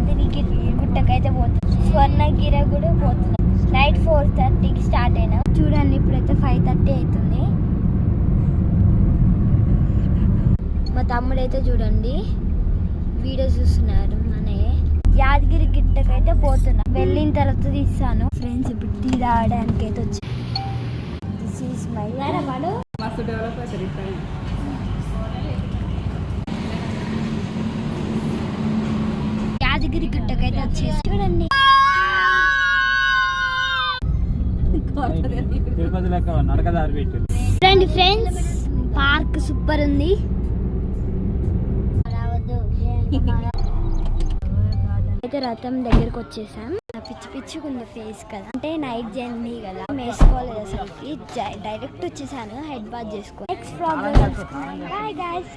యాదగిరి గుట్టకైతే పోతున్నాం. స్వర్ణగిరి కూడా పోతున్నాం. నైట్ 4:30కి స్టార్ట్ అయినా. చూడండి ఇప్పుడైతే 5:30 అవుతుంది. మా తమ్ముడు అయితే చూడండి వీడియో చూస్తున్నారు. మన యాదగిరి గిట్టకైతే పోతున్నా. వెళ్ళిన తర్వాత తీస్తాను ఫ్రెండ్స్. ఇప్పుడు టీ తాగడానికి అయితే వచ్చి దిస్ ఈస్ మై యాదగిరి గిట్టకైతే వచ్చేసి చూడండి. చూడండి ఫ్రెండ్స్ పార్క్ సూపర్ ఉంది. అయితే రథం దగ్గరకు వచ్చేసాం. పిచ్చి పిచ్చిగుంది ఫేస్ కదా, అంటే నైట్ జర్నీ కదా, వేసుకోలేదు అసలుకి. డైరెక్ట్ వచ్చేసాను హెడ్ బాత్ చేసుకో. Next problem. Bye guys.